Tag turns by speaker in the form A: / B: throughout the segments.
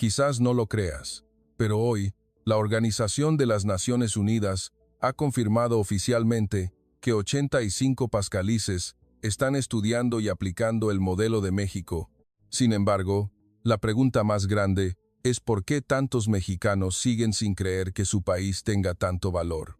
A: Quizás no lo creas, pero hoy, la Organización de las Naciones Unidas ha confirmado oficialmente que 85 pascalices están estudiando y aplicando el modelo de México. Sin embargo, la pregunta más grande es por qué tantos mexicanos siguen sin creer que su país tenga tanto valor.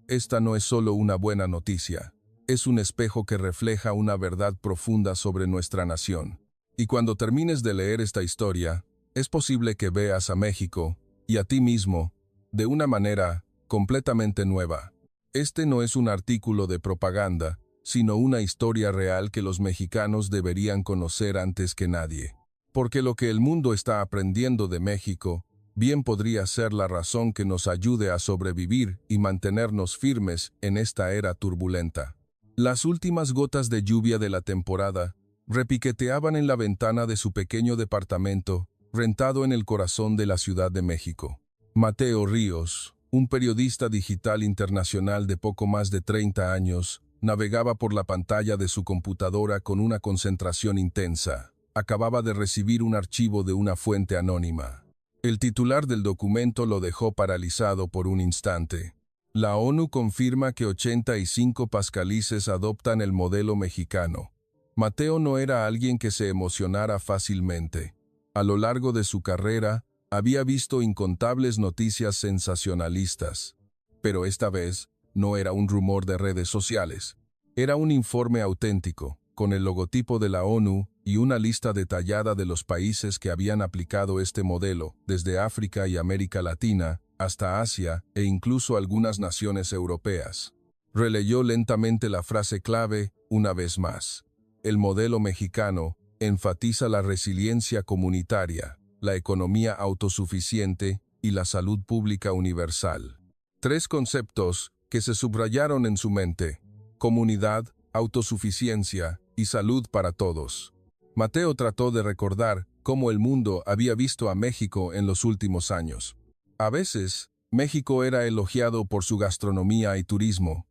A: Esta no es solo una buena noticia, es un espejo que refleja una verdad profunda sobre nuestra nación. Y cuando termines de leer esta historia, es posible que veas a México, y a ti mismo, de una manera completamente nueva. Este no es un artículo de propaganda, sino una historia real que los mexicanos deberían conocer antes que nadie. Porque lo que el mundo está aprendiendo de México, bien podría ser la razón que nos ayude a sobrevivir y mantenernos firmes en esta era turbulenta. Las últimas gotas de lluvia de la temporada repiqueteaban en la ventana de su pequeño departamento, rentado en el corazón de la Ciudad de México. Mateo Ríos, un periodista digital internacional de poco más de 30 años, navegaba por la pantalla de su computadora con una concentración intensa. Acababa de recibir un archivo de una fuente anónima. El titular del documento lo dejó paralizado por un instante. La ONU confirma que 85 pascalices adoptan el modelo mexicano. Mateo no era alguien que se emocionara fácilmente. A lo largo de su carrera, había visto incontables noticias sensacionalistas. Pero esta vez, no era un rumor de redes sociales. Era un informe auténtico, con el logotipo de la ONU y una lista detallada de los países que habían aplicado este modelo, desde África y América Latina hasta Asia e incluso algunas naciones europeas. Releyó lentamente la frase clave una vez más. El modelo mexicano enfatiza la resiliencia comunitaria, la economía autosuficiente y la salud pública universal. Tres conceptos que se subrayaron en su mente: comunidad, autosuficiencia y salud para todos. Mateo trató de recordar cómo el mundo había visto a México en los últimos años. A veces, México era elogiado por su gastronomía y turismo.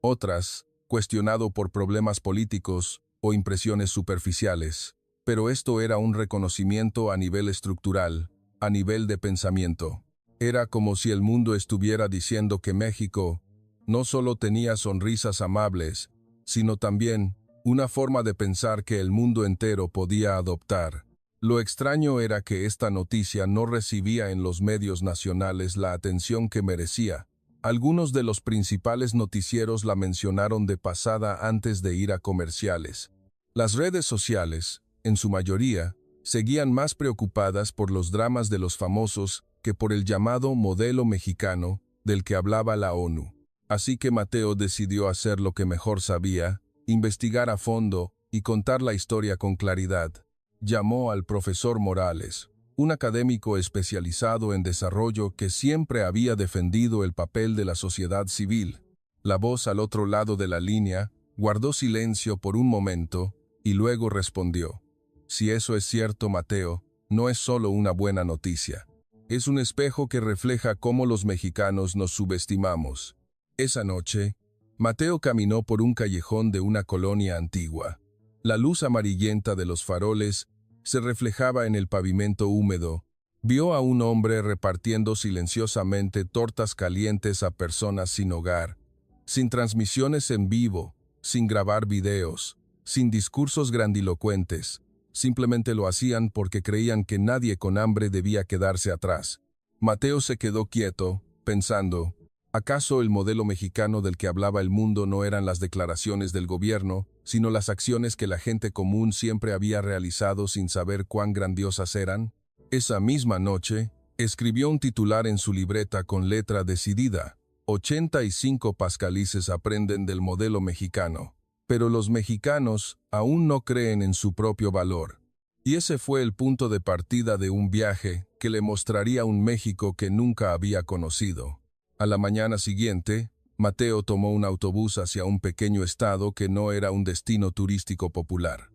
A: Otras, cuestionado por problemas políticos o impresiones superficiales. Pero esto era un reconocimiento a nivel estructural, a nivel de pensamiento. Era como si el mundo estuviera diciendo que México no solo tenía sonrisas amables, sino también una forma de pensar que el mundo entero podía adoptar. Lo extraño era que esta noticia no recibía en los medios nacionales la atención que merecía. Algunos de los principales noticieros la mencionaron de pasada antes de ir a comerciales. Las redes sociales, en su mayoría, seguían más preocupadas por los dramas de los famosos que por el llamado modelo mexicano del que hablaba la ONU. Así que Mateo decidió hacer lo que mejor sabía: investigar a fondo y contar la historia con claridad. Llamó al profesor Morales, un académico especializado en desarrollo que siempre había defendido el papel de la sociedad civil. La voz al otro lado de la línea guardó silencio por un momento y luego respondió: si eso es cierto, Mateo, no es solo una buena noticia. Es un espejo que refleja cómo los mexicanos nos subestimamos. Esa noche, Mateo caminó por un callejón de una colonia antigua. La luz amarillenta de los faroles se reflejaba en el pavimento húmedo. Vio a un hombre repartiendo silenciosamente tortas calientes a personas sin hogar, sin transmisiones en vivo, sin grabar videos, sin discursos grandilocuentes. Simplemente lo hacían porque creían que nadie con hambre debía quedarse atrás. Mateo se quedó quieto, pensando: ¿acaso el modelo mexicano del que hablaba el mundo no eran las declaraciones del gobierno, sino las acciones que la gente común siempre había realizado sin saber cuán grandiosas eran? Esa misma noche, escribió un titular en su libreta con letra decidida: 85 pascalices aprenden del modelo mexicano. Pero los mexicanos aún no creen en su propio valor. Y ese fue el punto de partida de un viaje que le mostraría un México que nunca había conocido. A la mañana siguiente, Mateo tomó un autobús hacia un pequeño estado que no era un destino turístico popular.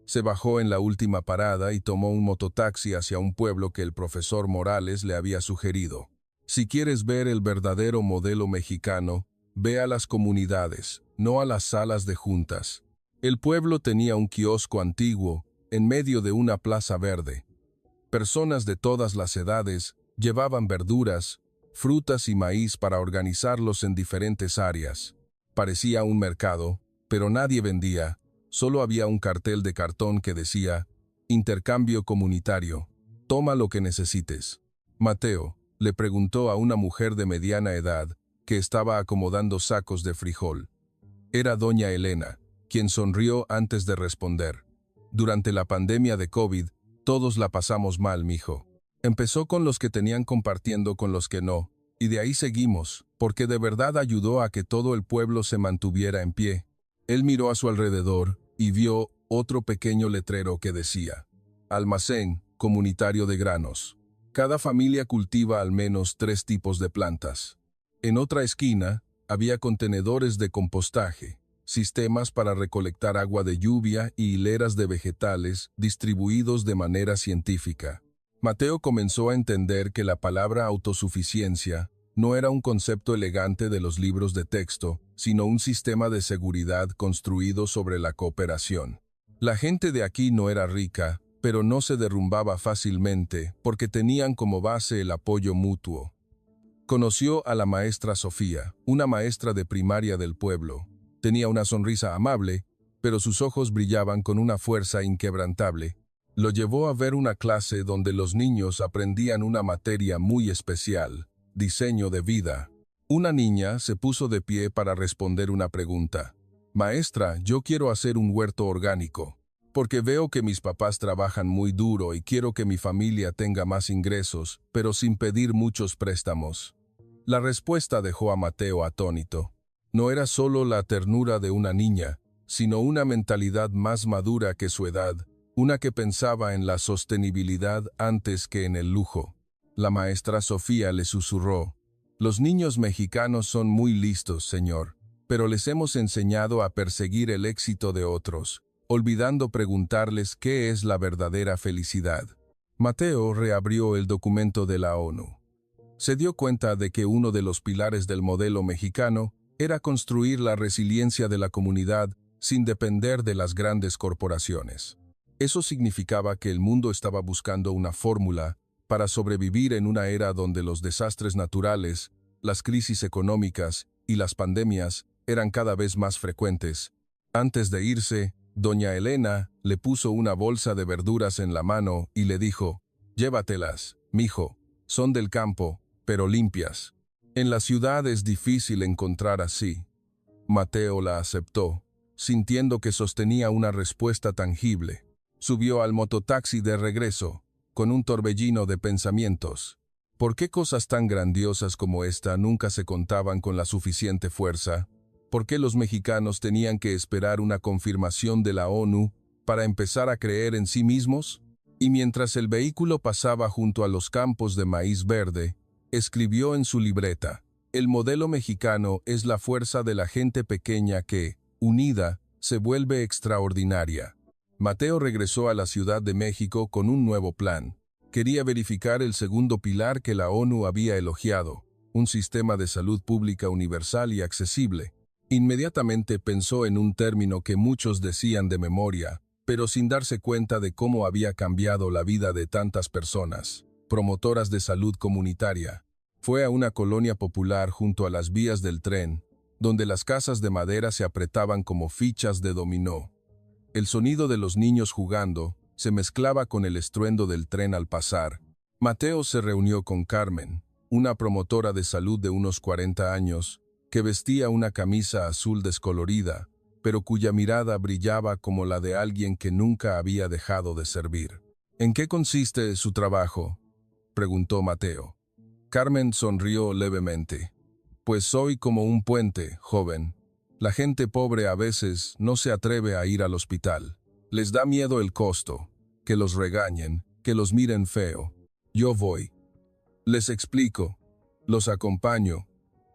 A: Se bajó en la última parada y tomó un mototaxi hacia un pueblo que el profesor Morales le había sugerido. Si quieres ver el verdadero modelo mexicano, ve a las comunidades, no a las salas de juntas. El pueblo tenía un kiosco antiguo en medio de una plaza verde. Personas de todas las edades llevaban verduras, frutas y maíz para organizarlos en diferentes áreas. Parecía un mercado, pero nadie vendía, solo había un cartel de cartón que decía, intercambio comunitario, toma lo que necesites. Mateo le preguntó a una mujer de mediana edad que estaba acomodando sacos de frijol. Era doña Elena, quien sonrió antes de responder. Durante la pandemia de COVID, todos la pasamos mal, mijo. Empezó con los que tenían compartiendo con los que no, y de ahí seguimos, porque de verdad ayudó a que todo el pueblo se mantuviera en pie. Él miró a su alrededor y vio otro pequeño letrero que decía, Almacén comunitario de granos. Cada familia cultiva al menos 3 tipos de plantas. En otra esquina, había contenedores de compostaje, sistemas para recolectar agua de lluvia y hileras de vegetales distribuidos de manera científica. Mateo comenzó a entender que la palabra autosuficiencia no era un concepto elegante de los libros de texto, sino un sistema de seguridad construido sobre la cooperación. La gente de aquí no era rica, pero no se derrumbaba fácilmente porque tenían como base el apoyo mutuo. Conoció a la maestra Sofía, una maestra de primaria del pueblo. Tenía una sonrisa amable, pero sus ojos brillaban con una fuerza inquebrantable. Lo llevó a ver una clase donde los niños aprendían una materia muy especial, diseño de vida. Una niña se puso de pie para responder una pregunta. Maestra, yo quiero hacer un huerto orgánico, porque veo que mis papás trabajan muy duro y quiero que mi familia tenga más ingresos, pero sin pedir muchos préstamos. La respuesta dejó a Mateo atónito. No era solo la ternura de una niña, sino una mentalidad más madura que su edad, una que pensaba en la sostenibilidad antes que en el lujo. La maestra Sofía le susurró, los niños mexicanos son muy listos, señor, pero les hemos enseñado a perseguir el éxito de otros, olvidando preguntarles qué es la verdadera felicidad. Mateo reabrió el documento de la ONU. Se dio cuenta de que uno de los pilares del modelo mexicano era construir la resiliencia de la comunidad sin depender de las grandes corporaciones. Eso significaba que el mundo estaba buscando una fórmula para sobrevivir en una era donde los desastres naturales, las crisis económicas y las pandemias eran cada vez más frecuentes. Antes de irse, doña Elena le puso una bolsa de verduras en la mano y le dijo, llévatelas, mijo, son del campo, pero limpias. En la ciudad es difícil encontrar así. Mateo la aceptó, sintiendo que sostenía una respuesta tangible. Subió al mototaxi de regreso, con un torbellino de pensamientos. ¿Por qué cosas tan grandiosas como esta nunca se contaban con la suficiente fuerza? ¿Por qué los mexicanos tenían que esperar una confirmación de la ONU para empezar a creer en sí mismos? Y mientras el vehículo pasaba junto a los campos de maíz verde, escribió en su libreta, el modelo mexicano es la fuerza de la gente pequeña que, unida, se vuelve extraordinaria. Mateo regresó a la Ciudad de México con un nuevo plan. Quería verificar el segundo pilar que la ONU había elogiado, un sistema de salud pública universal y accesible. Inmediatamente pensó en un término que muchos decían de memoria, pero sin darse cuenta de cómo había cambiado la vida de tantas personas. Promotoras de salud comunitaria. Fue a una colonia popular junto a las vías del tren, donde las casas de madera se apretaban como fichas de dominó. El sonido de los niños jugando se mezclaba con el estruendo del tren al pasar. Mateo se reunió con Carmen, una promotora de salud de unos 40 años, que vestía una camisa azul descolorida, pero cuya mirada brillaba como la de alguien que nunca había dejado de servir. ¿En qué consiste su trabajo?, preguntó Mateo. Carmen sonrió levemente. Pues soy como un puente, joven. La gente pobre a veces no se atreve a ir al hospital. Les da miedo el costo, que los regañen, que los miren feo. Yo voy. Les explico, los acompaño,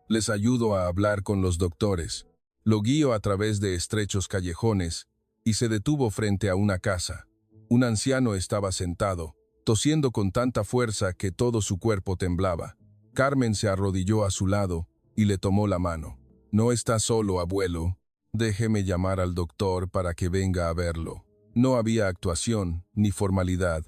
A: les ayudo a hablar con los doctores, lo guío a través de estrechos callejones, y se detuvo frente a una casa. Un anciano estaba sentado, tosiendo con tanta fuerza que todo su cuerpo temblaba. Carmen se arrodilló a su lado y le tomó la mano. No está solo, abuelo. Déjeme llamar al doctor para que venga a verlo. No había actuación ni formalidad.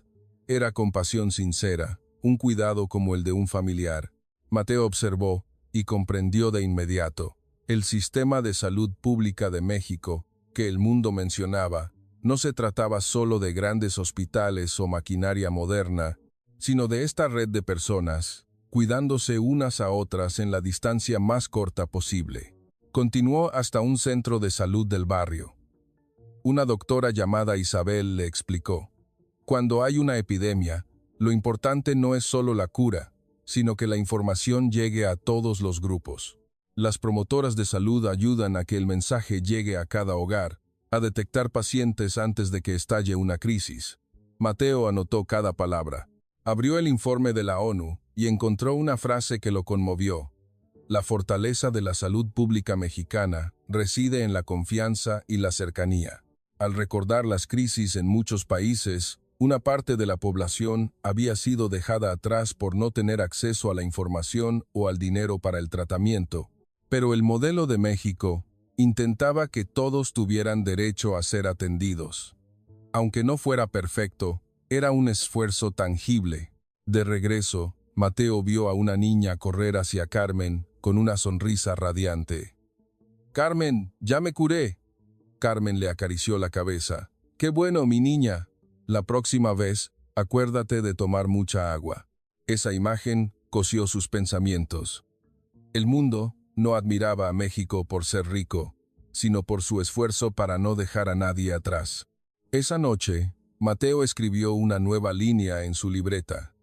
A: Era compasión sincera, un cuidado como el de un familiar. Mateo observó y comprendió de inmediato. El sistema de salud pública de México, que el mundo mencionaba, no se trataba solo de grandes hospitales o maquinaria moderna, sino de esta red de personas, cuidándose unas a otras en la distancia más corta posible. Continuó hasta un centro de salud del barrio. Una doctora llamada Isabel le explicó: cuando hay una epidemia, lo importante no es solo la cura, sino que la información llegue a todos los grupos. Las promotoras de salud ayudan a que el mensaje llegue a cada hogar, a detectar pacientes antes de que estalle una crisis. Mateo anotó cada palabra. Abrió el informe de la ONU y encontró una frase que lo conmovió. La fortaleza de la salud pública mexicana reside en la confianza y la cercanía. Al recordar las crisis en muchos países, una parte de la población había sido dejada atrás por no tener acceso a la información o al dinero para el tratamiento. Pero el modelo de México intentaba que todos tuvieran derecho a ser atendidos. Aunque no fuera perfecto, era un esfuerzo tangible. De regreso, Mateo vio a una niña correr hacia Carmen con una sonrisa radiante. «Carmen, ya me curé». Carmen le acarició la cabeza. «Qué bueno, mi niña. La próxima vez, acuérdate de tomar mucha agua». Esa imagen cosió sus pensamientos. El mundo no admiraba a México por ser rico, sino por su esfuerzo para no dejar a nadie atrás. Esa noche, Mateo escribió una nueva línea en su libreta.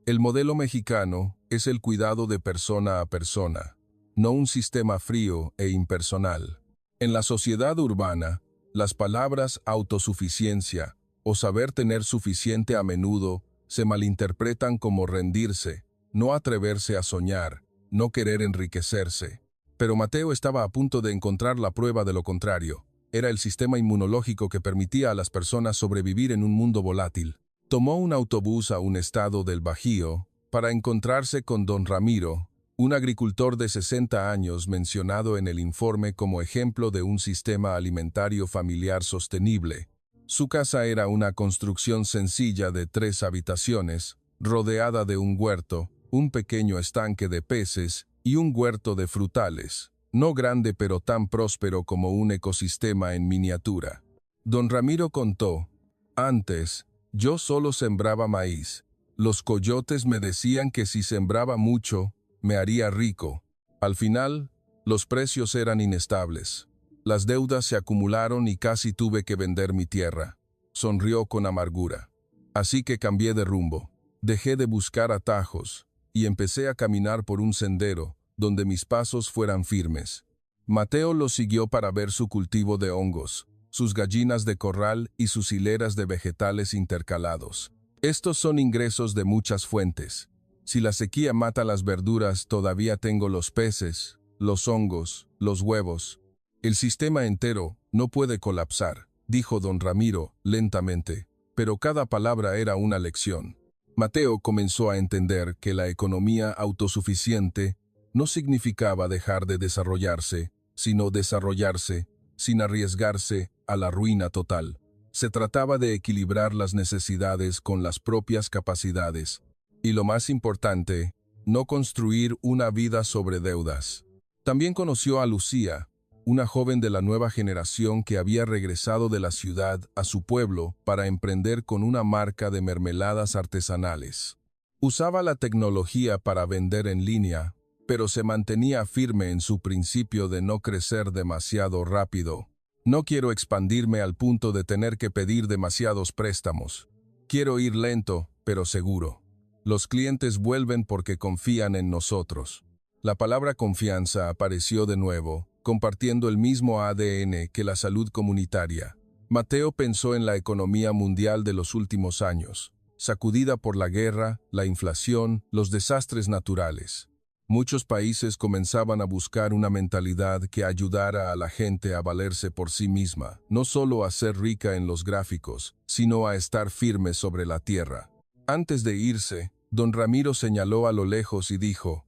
A: El modelo mexicano es el cuidado de persona a persona, no un sistema frío e impersonal. En la sociedad urbana, las palabras autosuficiencia o saber tener suficiente a menudo se malinterpretan como rendirse, no atreverse a soñar, no querer enriquecerse. Pero Mateo estaba a punto de encontrar la prueba de lo contrario. Era el sistema inmunológico que permitía a las personas sobrevivir en un mundo volátil. Tomó un autobús a un estado del Bajío para encontrarse con don Ramiro, un agricultor de 60 años mencionado en el informe como ejemplo de un sistema alimentario familiar sostenible. Su casa era una construcción sencilla de 3 habitaciones, rodeada de un huerto, un pequeño estanque de peces y un huerto de frutales, no grande pero tan próspero como un ecosistema en miniatura. Don Ramiro contó: «Antes, yo solo sembraba maíz. Los coyotes me decían que si sembraba mucho, me haría rico. Al final, los precios eran inestables. Las deudas se acumularon y casi tuve que vender mi tierra». Sonrió con amargura. «Así que cambié de rumbo. Dejé de buscar atajos y empecé a caminar por un sendero donde mis pasos fueran firmes». Mateo lo siguió para ver su cultivo de hongos, sus gallinas de corral y sus hileras de vegetales intercalados. Estos son ingresos de muchas fuentes. Si la sequía mata las verduras, todavía tengo los peces, los hongos, los huevos. El sistema entero no puede colapsar, dijo don Ramiro lentamente, pero cada palabra era una lección. Mateo comenzó a entender que la economía autosuficiente no significaba dejar de desarrollarse, sino desarrollarse sin arriesgarse a la ruina total. Se trataba de equilibrar las necesidades con las propias capacidades. Y lo más importante, no construir una vida sobre deudas. También conoció a Lucía, una joven de la nueva generación que había regresado de la ciudad a su pueblo para emprender con una marca de mermeladas artesanales. Usaba la tecnología para vender en línea, pero se mantenía firme en su principio de no crecer demasiado rápido. «No quiero expandirme al punto de tener que pedir demasiados préstamos. Quiero ir lento, pero seguro. Los clientes vuelven porque confían en nosotros». La palabra confianza apareció de nuevo, compartiendo el mismo ADN que la salud comunitaria. Mateo pensó en la economía mundial de los últimos años, sacudida por la guerra, la inflación, los desastres naturales. Muchos países comenzaban a buscar una mentalidad que ayudara a la gente a valerse por sí misma, no solo a ser rica en los gráficos, sino a estar firme sobre la tierra. Antes de irse, don Ramiro señaló a lo lejos y dijo: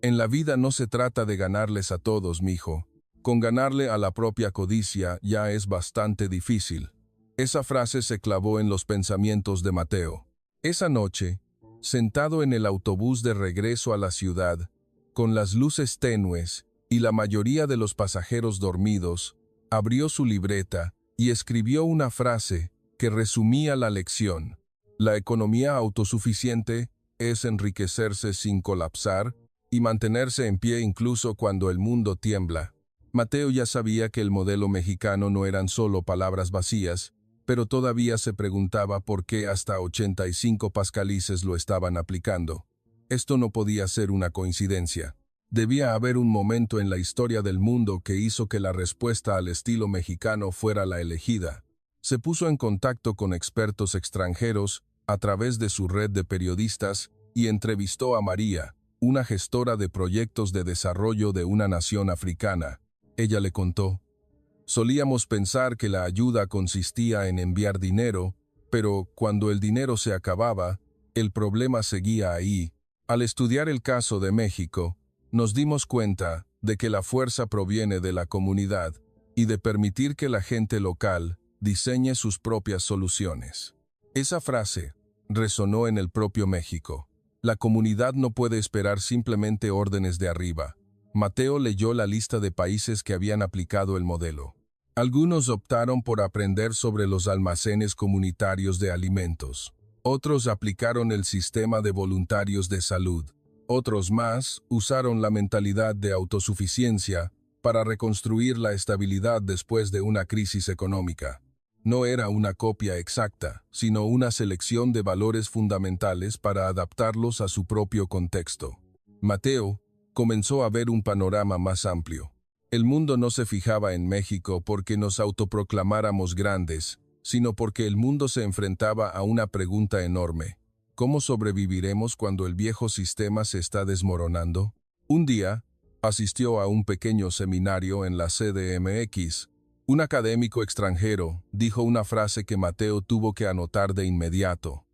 A: «En la vida no se trata de ganarles a todos, mijo. Con ganarle a la propia codicia ya es bastante difícil». Esa frase se clavó en los pensamientos de Mateo. Esa noche, sentado en el autobús de regreso a la ciudad, con las luces tenues y la mayoría de los pasajeros dormidos, abrió su libreta y escribió una frase que resumía la lección. La economía autosuficiente es enriquecerse sin colapsar y mantenerse en pie incluso cuando el mundo tiembla. Mateo ya sabía que el modelo mexicano no eran solo palabras vacías, pero todavía se preguntaba por qué hasta 85 pascalices lo estaban aplicando. Esto no podía ser una coincidencia. Debía haber un momento en la historia del mundo que hizo que la respuesta al estilo mexicano fuera la elegida. Se puso en contacto con expertos extranjeros a través de su red de periodistas y entrevistó a María, una gestora de proyectos de desarrollo de una nación africana. Ella le contó: solíamos pensar que la ayuda consistía en enviar dinero, pero cuando el dinero se acababa, el problema seguía ahí. Al estudiar el caso de México, nos dimos cuenta de que la fuerza proviene de la comunidad y de permitir que la gente local diseñe sus propias soluciones. Esa frase resonó en el propio México. La comunidad no puede esperar simplemente órdenes de arriba. Mateo leyó la lista de países que habían aplicado el modelo. Algunos optaron por aprender sobre los almacenes comunitarios de alimentos. Otros aplicaron el sistema de voluntarios de salud. Otros más usaron la mentalidad de autosuficiencia para reconstruir la estabilidad después de una crisis económica. No era una copia exacta, sino una selección de valores fundamentales para adaptarlos a su propio contexto. Mateo comenzó a ver un panorama más amplio. El mundo no se fijaba en México porque nos autoproclamáramos grandes, sino porque el mundo se enfrentaba a una pregunta enorme: ¿cómo sobreviviremos cuando el viejo sistema se está desmoronando? Un día, asistió a un pequeño seminario en la CDMX. Un académico extranjero dijo una frase que Mateo tuvo que anotar de inmediato: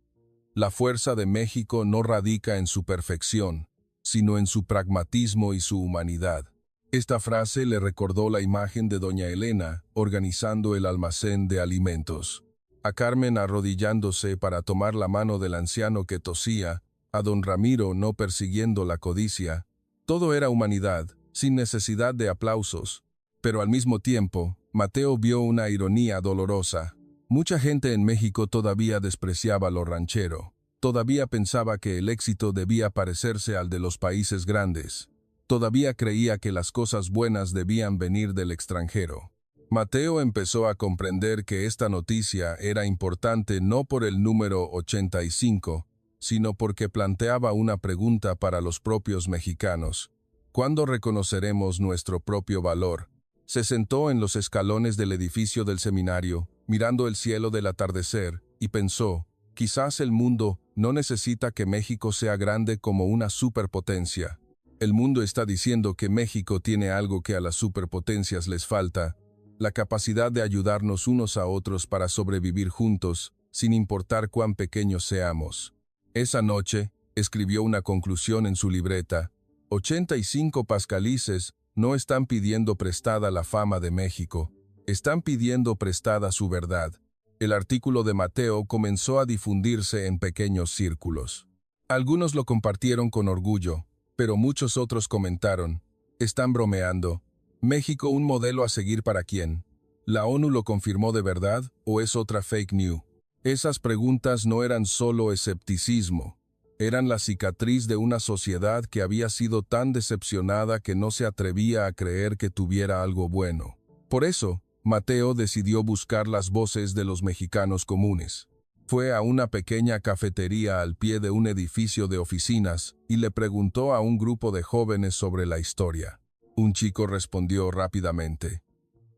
A: la fuerza de México no radica en su perfección, sino en su pragmatismo y su humanidad. Esta frase le recordó la imagen de doña Elena organizando el almacén de alimentos, a Carmen arrodillándose para tomar la mano del anciano que tosía, a don Ramiro no persiguiendo la codicia. Todo era humanidad, sin necesidad de aplausos. Pero al mismo tiempo, Mateo vio una ironía dolorosa. Mucha gente en México todavía despreciaba lo ranchero. Todavía pensaba que el éxito debía parecerse al de los países grandes. Todavía creía que las cosas buenas debían venir del extranjero. Mateo empezó a comprender que esta noticia era importante no por el número 85, sino porque planteaba una pregunta para los propios mexicanos. ¿Cuándo reconoceremos nuestro propio valor? Se sentó en los escalones del edificio del seminario, mirando el cielo del atardecer, y pensó: quizás el mundo no necesita que México sea grande como una superpotencia. El mundo está diciendo que México tiene algo que a las superpotencias les falta: la capacidad de ayudarnos unos a otros para sobrevivir juntos, sin importar cuán pequeños seamos. Esa noche, escribió una conclusión en su libreta: 85 pascalices no están pidiendo prestada la fama de México, están pidiendo prestada su verdad. El artículo de Mateo comenzó a difundirse en pequeños círculos. Algunos lo compartieron con orgullo, pero muchos otros comentaron: están bromeando. ¿México un modelo a seguir para quién? ¿La ONU lo confirmó de verdad o es otra fake news? Esas preguntas no eran solo escepticismo, eran la cicatriz de una sociedad que había sido tan decepcionada que no se atrevía a creer que tuviera algo bueno. Por eso, Mateo decidió buscar las voces de los mexicanos comunes. Fue a una pequeña cafetería al pie de un edificio de oficinas y le preguntó a un grupo de jóvenes sobre la historia. Un chico respondió rápidamente: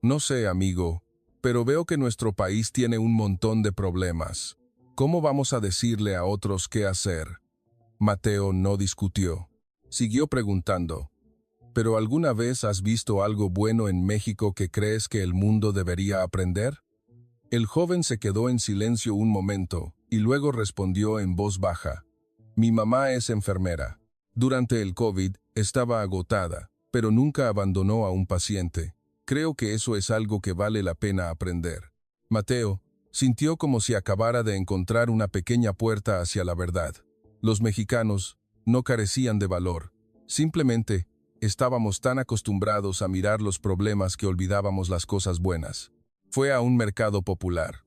A: no sé, amigo, pero veo que nuestro país tiene un montón de problemas. ¿Cómo vamos a decirle a otros qué hacer? Mateo no discutió. Siguió preguntando: ¿pero alguna vez has visto algo bueno en México que crees que el mundo debería aprender? El joven se quedó en silencio un momento y luego respondió en voz baja: mi mamá es enfermera. Durante el COVID estaba agotada, pero nunca abandonó a un paciente. Creo que eso es algo que vale la pena aprender. Mateo, Sintió como si acabara de encontrar una pequeña puerta hacia la verdad. Los mexicanos no carecían de valor. Simplemente estábamos tan acostumbrados a mirar los problemas que olvidábamos las cosas buenas. Fue a un mercado popular.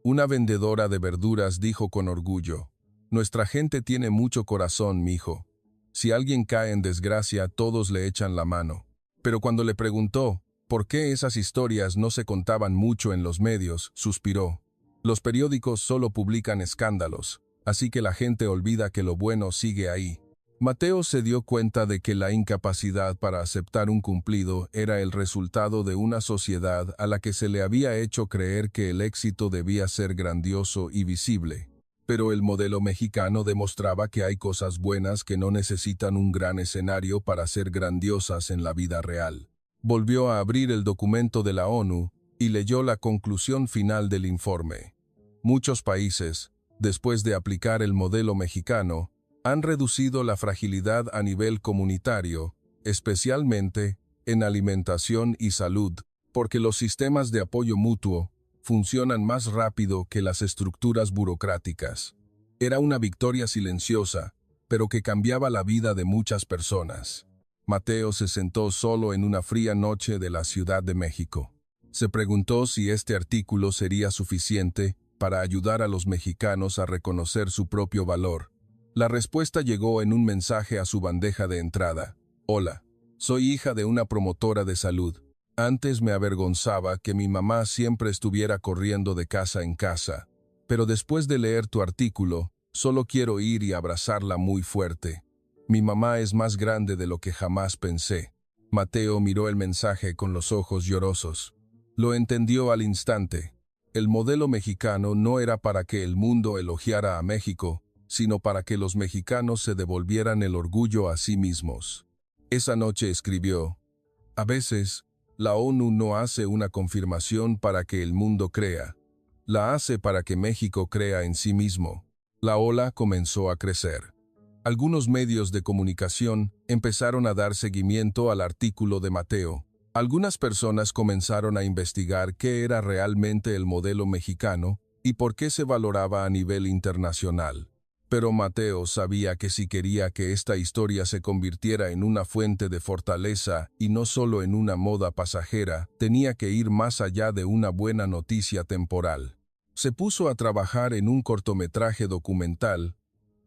A: Una vendedora de verduras dijo con orgullo: «Nuestra gente tiene mucho corazón, mijo. Si alguien cae en desgracia, todos le echan la mano». Pero cuando le preguntó por qué esas historias no se contaban mucho en los medios, suspiró: «Los periódicos solo publican escándalos, así que la gente olvida que lo bueno sigue ahí». Mateo se dio cuenta de que la incapacidad para aceptar un cumplido era el resultado de una sociedad a la que se le había hecho creer que el éxito debía ser grandioso y visible. Pero el modelo mexicano demostraba que hay cosas buenas que no necesitan un gran escenario para ser grandiosas en la vida real. Volvió a abrir el documento de la ONU y leyó la conclusión final del informe. Muchos países, después de aplicar el modelo mexicano, han reducido la fragilidad a nivel comunitario, especialmente en alimentación y salud, porque los sistemas de apoyo mutuo funcionan más rápido que las estructuras burocráticas. Era una victoria silenciosa, pero que cambiaba la vida de muchas personas. Mateo se sentó solo en una fría noche de la Ciudad de México. Se preguntó si este artículo sería suficiente para ayudar a los mexicanos a reconocer su propio valor. La respuesta llegó en un mensaje a su bandeja de entrada. «Hola, soy hija de una promotora de salud. Antes me avergonzaba que mi mamá siempre estuviera corriendo de casa en casa, pero después de leer tu artículo, solo quiero ir y abrazarla muy fuerte. Mi mamá es más grande de lo que jamás pensé». Mateo miró el mensaje con los ojos llorosos. Lo entendió al instante. El modelo mexicano no era para que el mundo elogiara a México, sino para que los mexicanos se devolvieran el orgullo a sí mismos. Esa noche escribió: «A veces, la ONU no hace una confirmación para que el mundo crea. La hace para que México crea en sí mismo». La ola comenzó a crecer. Algunos medios de comunicación empezaron a dar seguimiento al artículo de Mateo. Algunas personas comenzaron a investigar qué era realmente el modelo mexicano y por qué se valoraba a nivel internacional. Pero Mateo sabía que si quería que esta historia se convirtiera en una fuente de fortaleza y no solo en una moda pasajera, tenía que ir más allá de una buena noticia temporal. Se puso a trabajar en un cortometraje documental,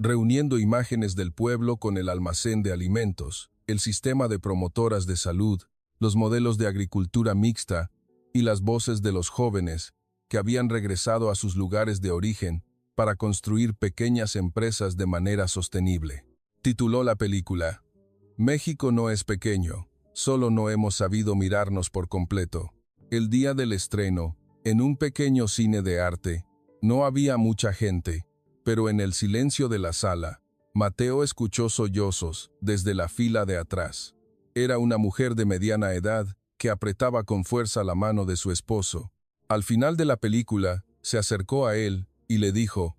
A: reuniendo imágenes del pueblo con el almacén de alimentos, el sistema de promotoras de salud, los modelos de agricultura mixta y las voces de los jóvenes que habían regresado a sus lugares de origen para construir pequeñas empresas de manera sostenible. Tituló la película: «México no es pequeño, solo no hemos sabido mirarnos por completo». El día del estreno, en un pequeño cine de arte, no había mucha gente, pero en el silencio de la sala, Mateo escuchó sollozos desde la fila de atrás. Era una mujer de mediana edad que apretaba con fuerza la mano de su esposo. Al final de la película, se acercó a él y le dijo: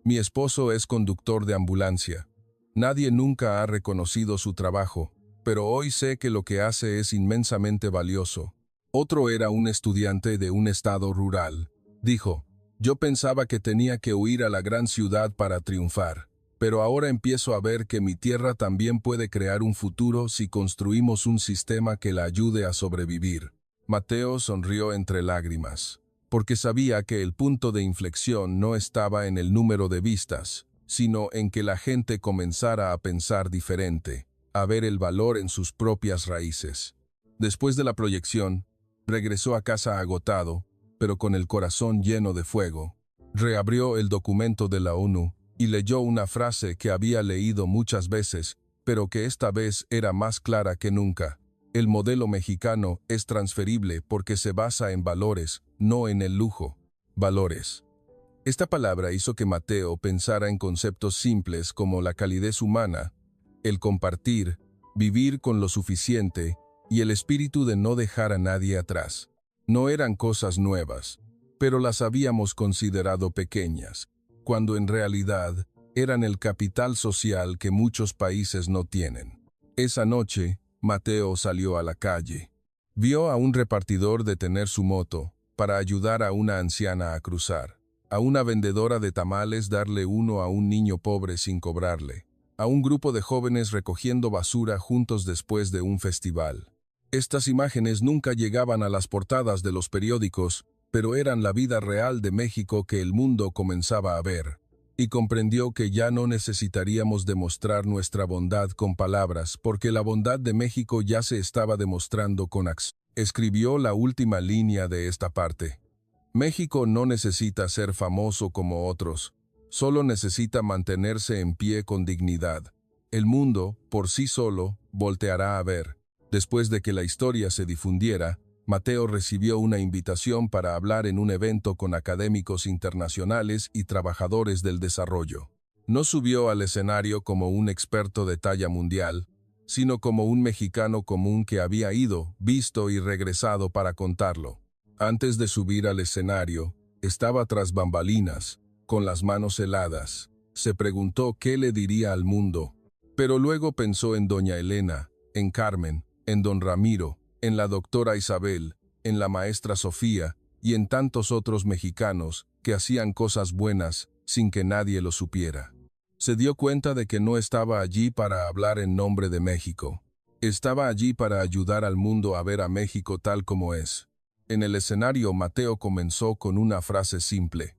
A: «Mi esposo es conductor de ambulancia. Nadie nunca ha reconocido su trabajo, pero hoy sé que lo que hace es inmensamente valioso». Otro era un estudiante de un estado rural. Dijo: «Yo pensaba que tenía que huir a la gran ciudad para triunfar, pero ahora empiezo a ver que mi tierra también puede crear un futuro si construimos un sistema que la ayude a sobrevivir». Mateo sonrió entre lágrimas, porque sabía que el punto de inflexión no estaba en el número de vistas, sino en que la gente comenzara a pensar diferente, a ver el valor en sus propias raíces. Después de la proyección, regresó a casa agotado, pero con el corazón lleno de fuego. Reabrió el documento de la ONU y leyó una frase que había leído muchas veces, pero que esta vez era más clara que nunca. El modelo mexicano es transferible porque se basa en valores, no en el lujo. Valores. Esta palabra hizo que Mateo pensara en conceptos simples como la calidez humana, el compartir, vivir con lo suficiente y el espíritu de no dejar a nadie atrás. No eran cosas nuevas, pero las habíamos considerado pequeñas, cuando en realidad eran el capital social que muchos países no tienen. Esa noche, Mateo salió a la calle. Vio a un repartidor detener su moto, para ayudar a una anciana a cruzar, a una vendedora de tamales darle uno a un niño pobre sin cobrarle, a un grupo de jóvenes recogiendo basura juntos después de un festival. Estas imágenes nunca llegaban a las portadas de los periódicos, pero eran la vida real de México que el mundo comenzaba a ver, y comprendió que ya no necesitaríamos demostrar nuestra bondad con palabras, porque la bondad de México ya se estaba demostrando con acción. Escribió la última línea de esta parte. México no necesita ser famoso como otros, solo necesita mantenerse en pie con dignidad. El mundo, por sí solo, volteará a ver. Después de que la historia se difundiera, Mateo recibió una invitación para hablar en un evento con académicos internacionales y trabajadores del desarrollo. No subió al escenario como un experto de talla mundial, sino como un mexicano común que había ido, visto y regresado para contarlo. Antes de subir al escenario, estaba tras bambalinas, con las manos heladas. Se preguntó qué le diría al mundo, pero luego pensó en doña Elena, en Carmen, en don Ramiro, en la doctora Isabel, en la maestra Sofía y en tantos otros mexicanos que hacían cosas buenas sin que nadie lo supiera. Se dio cuenta de que no estaba allí para hablar en nombre de México. Estaba allí para ayudar al mundo a ver a México tal como es. En el escenario, Mateo comenzó con una frase simple.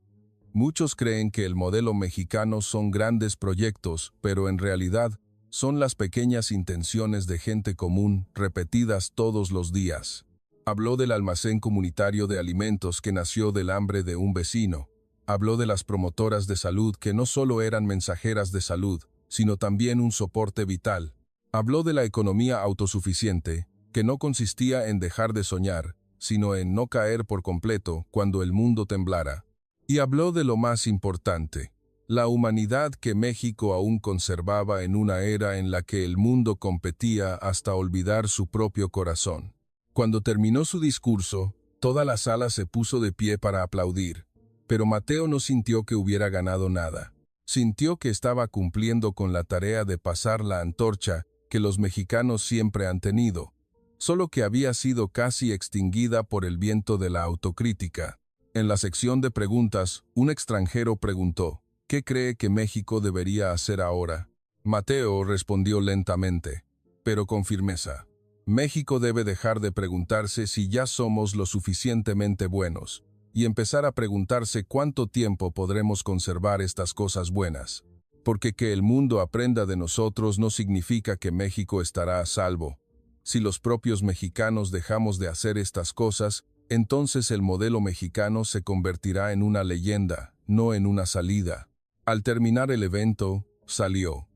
A: Muchos creen que el modelo mexicano son grandes proyectos, pero en realidad son las pequeñas intenciones de gente común repetidas todos los días. Habló del almacén comunitario de alimentos que nació del hambre de un vecino. Habló de las promotoras de salud que no solo eran mensajeras de salud, sino también un soporte vital. Habló de la economía autosuficiente, que no consistía en dejar de soñar, sino en no caer por completo cuando el mundo temblara. Y habló de lo más importante, la humanidad que México aún conservaba en una era en la que el mundo competía hasta olvidar su propio corazón. Cuando terminó su discurso, toda la sala se puso de pie para aplaudir. Pero Mateo no sintió que hubiera ganado nada. Sintió que estaba cumpliendo con la tarea de pasar la antorcha que los mexicanos siempre han tenido, solo que había sido casi extinguida por el viento de la autocrítica. En la sección de preguntas, un extranjero preguntó, ¿qué cree que México debería hacer ahora? Mateo respondió lentamente, pero con firmeza. México debe dejar de preguntarse si ya somos lo suficientemente buenos, y empezar a preguntarse cuánto tiempo podremos conservar estas cosas buenas. Porque que el mundo aprenda de nosotros no significa que México estará a salvo. Si los propios mexicanos dejamos de hacer estas cosas, entonces el modelo mexicano se convertirá en una leyenda, no en una salida. Al terminar el evento, salió.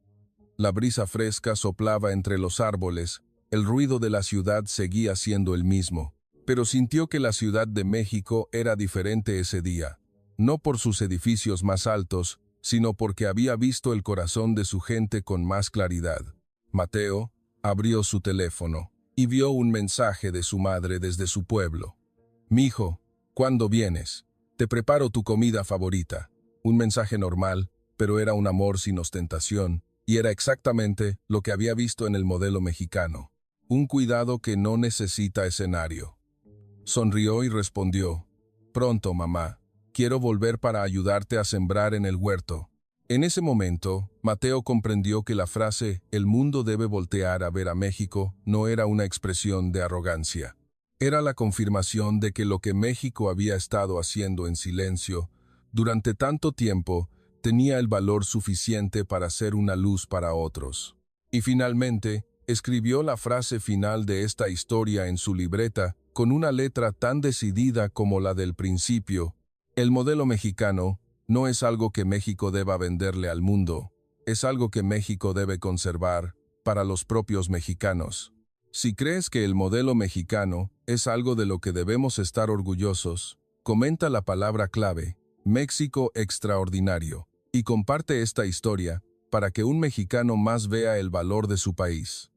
A: La brisa fresca soplaba entre los árboles, el ruido de la ciudad seguía siendo el mismo. Pero sintió que la Ciudad de México era diferente ese día, no por sus edificios más altos, sino porque había visto el corazón de su gente con más claridad. Mateo abrió su teléfono y vio un mensaje de su madre desde su pueblo. «Mijo, ¿cuándo vienes? Te preparo tu comida favorita». Un mensaje normal, pero era un amor sin ostentación, y era exactamente lo que había visto en el modelo mexicano. Un cuidado que no necesita escenario. Sonrió y respondió, «Pronto, mamá. Quiero volver para ayudarte a sembrar en el huerto». En ese momento, Mateo comprendió que la frase «el mundo debe voltear a ver a México» no era una expresión de arrogancia. Era la confirmación de que lo que México había estado haciendo en silencio durante tanto tiempo tenía el valor suficiente para ser una luz para otros. Y finalmente, escribió la frase final de esta historia en su libreta con una letra tan decidida como la del principio. El modelo mexicano no es algo que México deba venderle al mundo, es algo que México debe conservar para los propios mexicanos. Si crees que el modelo mexicano es algo de lo que debemos estar orgullosos, comenta la palabra clave, México extraordinario, y comparte esta historia para que un mexicano más vea el valor de su país.